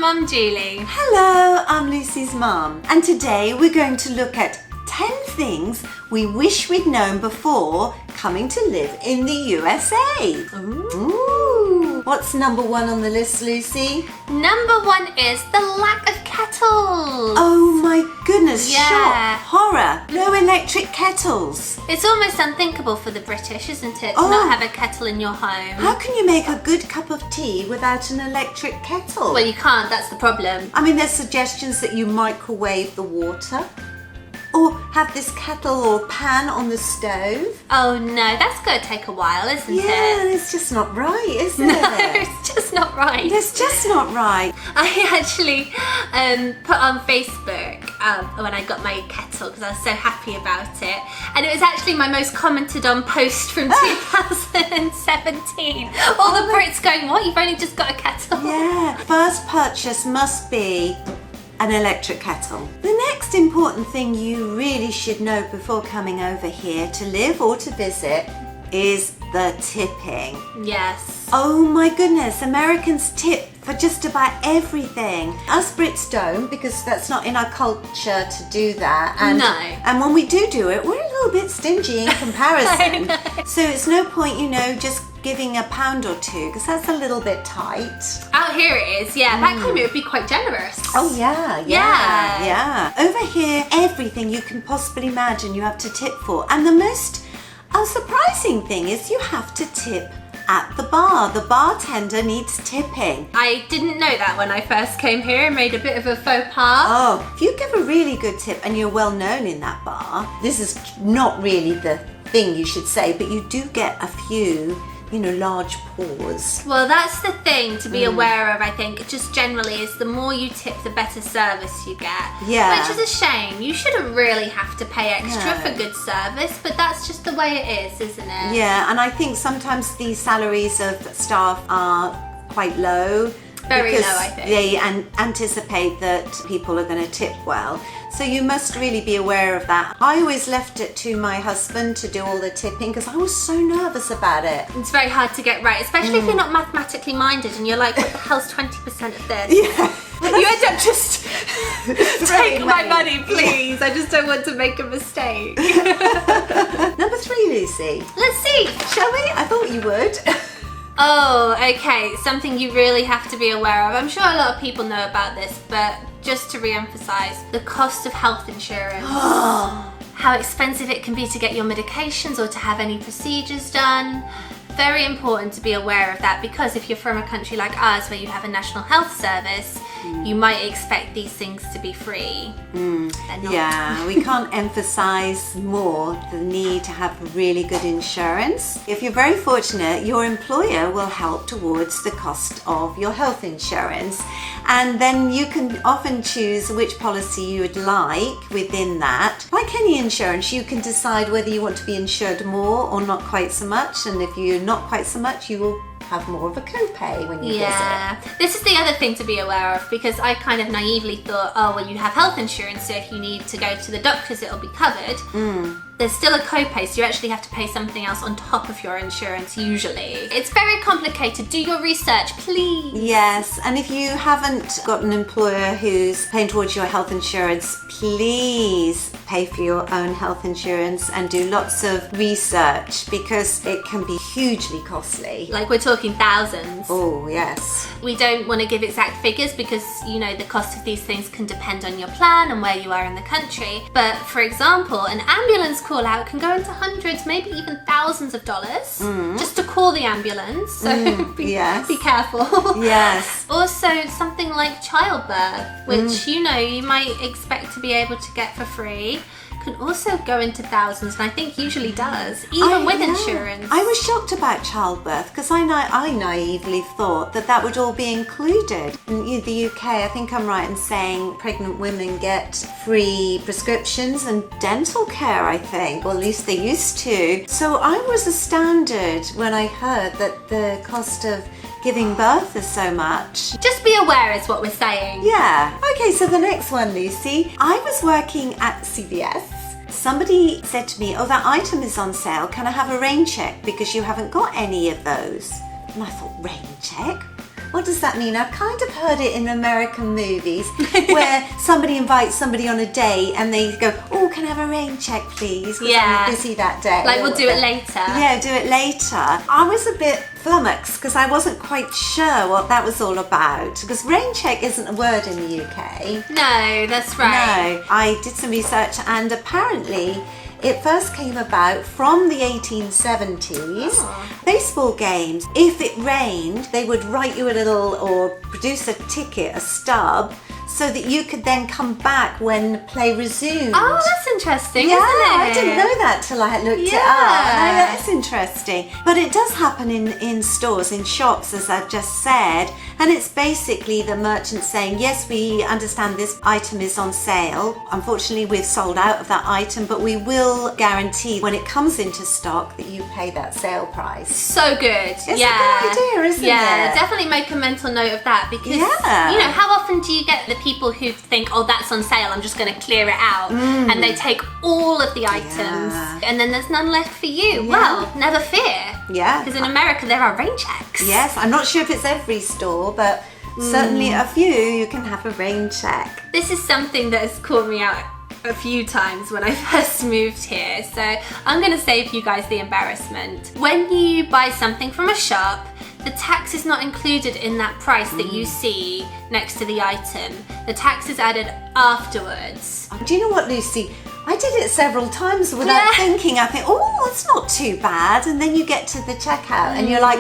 Mum Julie. Hello, I'm Lucy's mum, and today we're going to look at 10 things we wish we'd known before coming to live in the USA. Ooh. What's number one on the list, Lucy? Number one is the lack of kettles. Oh my goodness, Yeah. shock, horror, no electric kettles. It's almost unthinkable for the British, isn't it, to Oh. not have a kettle in your home? How can you make a good cup of tea without an electric kettle? Well, you can't, that's the problem. I mean, there's suggestions that you microwave the water or have this kettle or pan on the stove. Oh no, that's going to take a while, isn't Yeah, it? it's just not right, is it? No, it's just not right. It's just not right. I actually put on Facebook when I got my kettle because I was so happy about it, and it was actually my most commented on post from 2017. All the Brits going, "What? You've only just got a kettle?" Yeah, first purchase must be an electric kettle. The next important thing you really should know before coming over here to live or to visit is the tipping. Yes. Oh my goodness, Americans tip for just about everything. Us Brits don't, because that's not in our culture to do that. And, No. And when we do it, we're a little bit stingy in comparison. So it's no point, just giving a pound or two, because that's a little bit tight. Out here it is, yeah. Back home it would be quite generous. Oh yeah. Yeah. Over here, everything you can possibly imagine you have to tip for. And the most surprising thing is you have to tip at the bar. The bartender needs tipping. I didn't know that when I first came here and made a bit of a faux pas. Oh, if you give a really good tip and you're well known in that bar, this is not really the thing you should say, but you do get a few, large pours. Well, that's the thing to be aware of, I think, just generally, is the more you tip, the better service you get. Yeah. Which is a shame. You shouldn't really have to pay extra No. for good service, but that's just the way it is, isn't it? Yeah, and I think sometimes the salaries of staff are quite low. Very because low, I think. They anticipate that people are going to tip well. So you must really be aware of that. I always left it to my husband to do all the tipping because I was so nervous about it. It's very hard to get right, especially if you're not mathematically minded and you're like, what the hell's 20% of this? Yeah. You end up just take my money. money, please. I just don't want to make a mistake. Number 3, Lucy. Let's see. Shall we? I thought you would. Oh, okay. Something you really have to be aware of. I'm sure a lot of people know about this, but just to re-emphasize, the cost of health insurance. How expensive it can be to get your medications or to have any procedures done. Very important to be aware of that, because if you're from a country like ours where you have a national health service, you might expect these things to be free. They're not. Yeah, we can't emphasize more the need to have really good insurance. If you're very fortunate, your employer will help towards the cost of your health insurance. And then you can often choose which policy you would like within that. Like any insurance, you can decide whether you want to be insured more or not quite so much. And if you're not quite so much, you will have more of a copay when you Yeah, this is the other thing to be aware of, because I kind of naively thought, oh, well, you have health insurance, so if you need to go to the doctors, it'll be covered. There's still a copay, so you actually have to pay something else on top of your insurance usually. It's very complicated. Do your research, please. Yes, and if you haven't got an employer who's paying towards your health insurance, please pay for your own health insurance and do lots of research, because it can be hugely costly. Like, we're talking thousands. Oh, yes. We don't want to give exact figures because, the cost of these things can depend on your plan and where you are in the country. But for example, an ambulance call out can go into hundreds, maybe even thousands of dollars just to call the ambulance. So be careful. Yes. Also, something like childbirth, which you might expect to be able to get for free, can also go into thousands, and I think usually does, even with insurance. I was shocked about childbirth because I naively thought that would all be included. In the UK, I think I'm right in saying pregnant women get free prescriptions and dental care, I think, or at least they used to. So I was astounded when I heard that the cost of giving birth is so much. Just be aware is what we're saying. Yeah. Okay, so the next one, Lucy. I was working at CVS. Somebody said to me, oh, that item is on sale. Can I have a rain check because you haven't got any of those? And I thought, rain check? what does that mean? I've kind of heard it in American movies where somebody invites somebody on a date and they go, oh, can I have a rain check, please? Because I'm busy that day. Like, we'll do it later. Yeah, do it later. I was a bit flummoxed because I wasn't quite sure what that was all about, because rain check isn't a word in the UK. No, that's right. No, I did some research and apparently it first came about from the 1870s. Baseball games, if it rained, they would write you a little or produce a ticket, a stub, so that you could then come back when play resumed. Oh, that's interesting, yeah, isn't it? I didn't know that till I looked it up. That's interesting. But it does happen in stores, in shops, as I've just said. And it's basically the merchant saying, yes, we understand this item is on sale. Unfortunately, we've sold out of that item, but we will guarantee when it comes into stock that you pay that sale price. So good. It's a good idea, isn't it? Yeah, definitely make a mental note of that, because, you know, how often do you get the people who think, oh, that's on sale, I'm just going to clear it out, and they take all of the items, and then there's none left for you. Well, never fear. Yeah. Because in America there are rain checks. Yes, I'm not sure if it's every store, but certainly a few you can have a rain check. This is something that has caught me out a few times when I first moved here, so I'm going to save you guys the embarrassment. When you buy something from a shop, the tax is not included in that price that you see next to the item. The tax is added afterwards. Do you know what, Lucy? I did it several times without thinking. I think, oh, it's not too bad. And then you get to the checkout and you're like,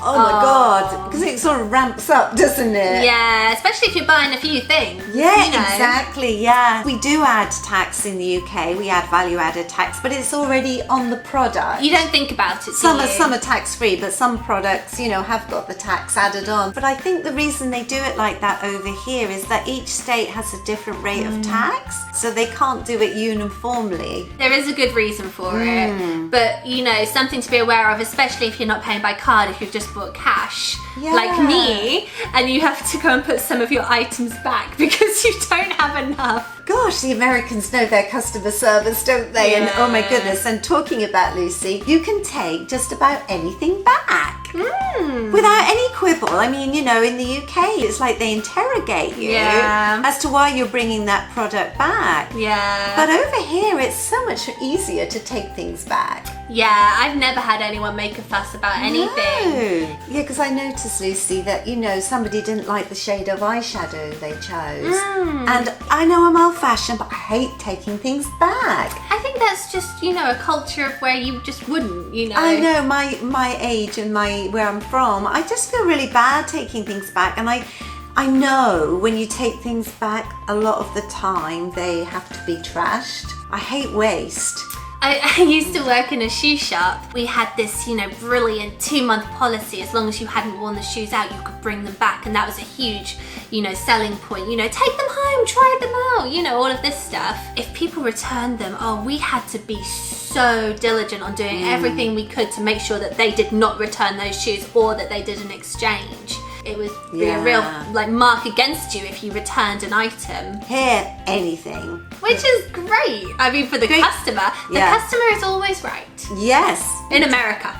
oh my God, because it sort of ramps up, doesn't it? Yeah, especially if you're buying a few things. Yeah, you know. exactly, yeah. We do add tax in the UK, we add value-added tax, but it's already on the product. You don't think about it, do Some you? are tax-free, but some products, you know, have got the tax added on. But I think the reason they do it like that over here is that each state has a different rate of tax, so they can't do it uniformly. There is a good reason for it, but, you know, something to be aware of, especially if you're not paying by card, if you've just bought cash, like me, and you have to go and put some of your items back because you don't have enough. Gosh, the Americans know their customer service, don't they? Yeah. And oh my goodness, and talking about Lucy, you can take just about anything back. Without any quibble. I mean, you know, in the UK, it's like they interrogate you as to why you're bringing that product back. Yeah. But over here, it's so much easier to take things back. Yeah, I've never had anyone make a fuss about anything. No. Yeah, because I noticed, Lucy, that, you know, somebody didn't like the shade of eyeshadow they chose. And I know I'm old-fashioned, but I hate taking things back. I think that's just, you know, a culture of where you just wouldn't, you know. I know, my age and where I'm from, I just feel really bad taking things back. And I know when you take things back, a lot of the time they have to be trashed. I hate waste. I used to work in a shoe shop. We had this, you know, brilliant 2-month policy. As long as you hadn't worn the shoes out, you could bring them back. And that was a huge, you know, selling point. You know, take them home, try them out, you know, all of this stuff. If people returned them, we had to be so diligent on doing everything we could to make sure that they did not return those shoes or that they did an exchange. It would be a real, like, mark against you if you returned an item. Here, anything. Which is great. I mean, for the customer. The customer is always right. Yes. In America.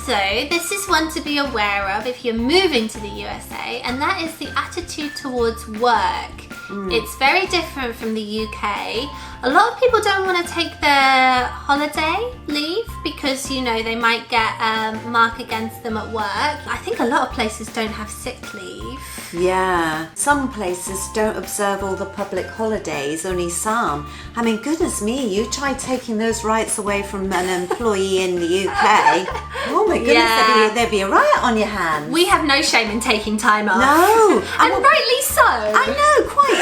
So this is one to be aware of if you're moving to the USA, and that is the attitude towards work. It's very different from the UK. A lot of people don't want to take their holiday leave because, you know, they might get a mark against them at work. I think a lot of places don't have sick leave. Yeah, some places don't observe all the public holidays, only some. I mean, goodness me, you try taking those rights away from an employee in the UK. Oh my goodness, there'd be a riot on your hands. We have no shame in taking time off. No. And rightly so. I know, quite.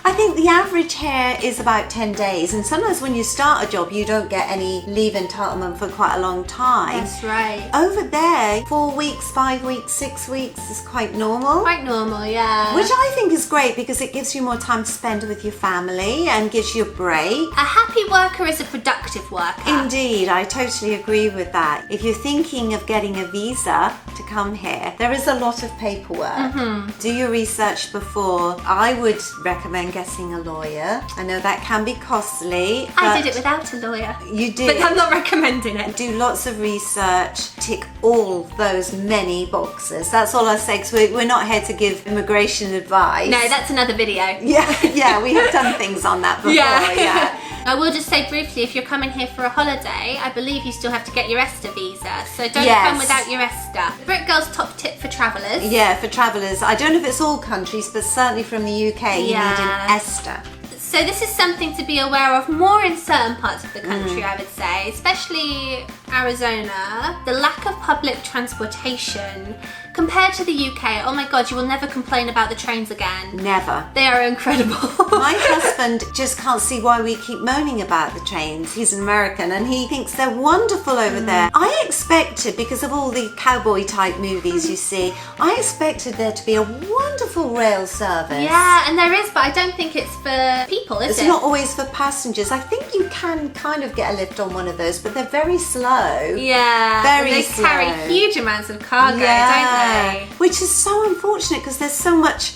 I think the average here is about 10 days, and sometimes when you start a job, you don't get any leave entitlement for quite a long time. That's right. Over there, 4 weeks, 5 weeks, 6 weeks is quite normal. Quite normal, yeah. Which I think is great because it gives you more time to spend with your family and gives you a break. A happy worker is a productive worker. Indeed, I totally agree with that. If you're thinking of getting a visa to come here, there is a lot of paperwork. Do your research before. I would recommend recommend getting a lawyer. I know that can be costly. I did it without a lawyer. You did. But I'm not recommending it. Do lots of research, tick all those many boxes. That's all I say, because we're not here to give immigration advice. No, that's another video. Yeah, we have done things on that before, yeah. I will just say briefly, if you're coming here for a holiday, I believe you still have to get your ESTA visa. So don't come without your ESTA. Brit Girls top tip for travellers. Yeah, for travellers. I don't know if it's all countries, but certainly from the UK, you need an ESTA. So this is something to be aware of more in certain parts of the country, I would say, especially Arizona. The lack of public transportation compared to the UK, oh my God, you will never complain about the trains again. Never. They are incredible. My husband just can't see why we keep moaning about the trains. He's an American and he thinks they're wonderful over there. I expected, because of all the cowboy type movies you see, I expected there to be a wonderful rail service. Yeah, and there is, but I don't think it's for people, is it? It's not always for passengers. I think you can kind of get a lift on one of those, but they're very slow. Yeah, very slow. They carry huge amounts of cargo, don't they? Which is so unfortunate because there's so much,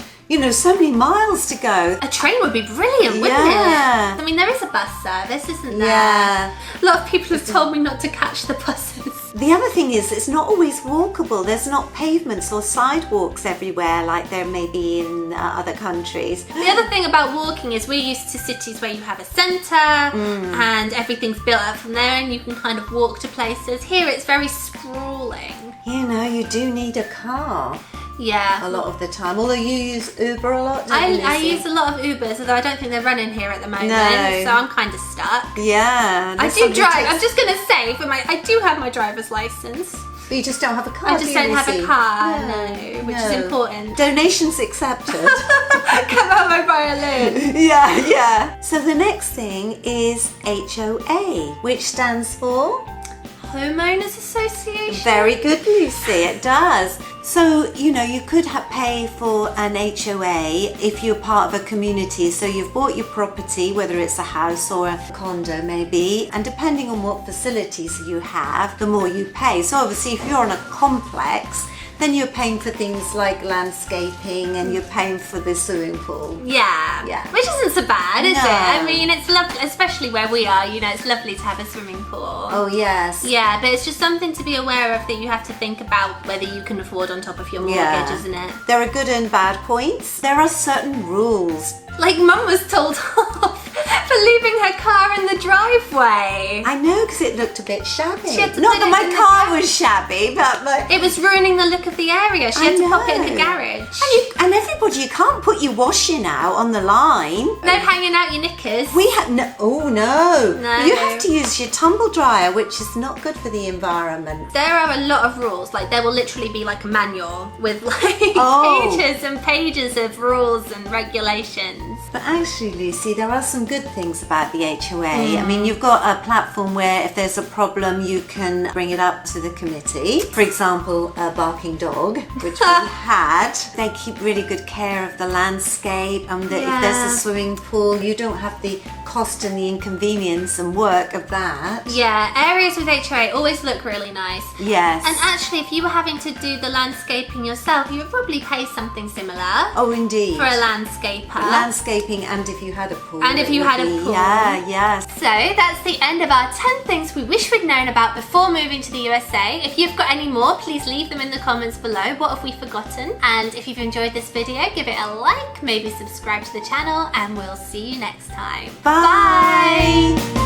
so many miles to go. A train would be brilliant, wouldn't it? I mean, there is a bus service, isn't there? Yeah. A lot of people have told me not to catch the buses. The other thing is, it's not always walkable. There's not pavements or sidewalks everywhere like there may be in other countries. The other thing about walking is we're used to cities where you have a centre and everything's built up from there and you can kind of walk to places. Here it's very sprawling. You do need a car. Yeah. A lot of the time. Although you use Uber a lot, don't you, I use a lot of Ubers, although I don't think they're running here at the moment. No. So I'm kind of stuck. Yeah. I do drive. I'm just going to say, I do have my driver's licence. But you just don't have a car, I just don't have a car, which is important. Donations accepted. Come out my violin. Yeah. So the next thing is HOA, which stands for Homeowners Association. Very good, Lucy, it does. So, you could pay for an HOA if you're part of a community. So you've bought your property, whether it's a house or a condo maybe, and depending on what facilities you have, the more you pay. So obviously if you're on a complex, then you're paying for things like landscaping and you're paying for the swimming pool. Yeah. Which isn't so bad, is No. it? I mean, it's lovely, especially where we are, it's lovely to have a swimming pool. Oh, yes. Yeah, but it's just something to be aware of that you have to think about whether you can afford on top of your mortgage, isn't it? There are good and bad points. There are certain rules. Like Mum was told off for leaving her car in the driveway. I know, because it looked a bit shabby. She had to Not put that it my in the car was shabby, but it was ruining the look of the area. She had to pop it in the garage. And everybody, you can't put your washing out on the line. No hanging out your knickers. We had no. Oh no. No. You have to use your tumble dryer, which is not good for the environment. There are a lot of rules. Like there will literally be like a manual with like pages and pages of rules and regulations. But actually, Lucy, there are some good things about the HOA. I mean, you've got a platform where if there's a problem, you can bring it up to the committee. For example, a barking dog, which we had. They keep really good care of the landscape. If there's a swimming pool, you don't have the cost and the inconvenience and work of that. Yeah, areas with HOA always look really nice. Yes. And actually, if you were having to do the landscaping yourself, you would probably pay something similar. Oh, indeed. For a landscaper. Landscaping, and if you had a pool. And if you had a pool. Yeah, yes. So that's the end of our 10 things we wish we'd known about before moving to the USA. If you've got any more, please leave them in the comments below. What have we forgotten? And if you've enjoyed this video, give it a like, maybe subscribe to the channel, and we'll see you next time. Bye.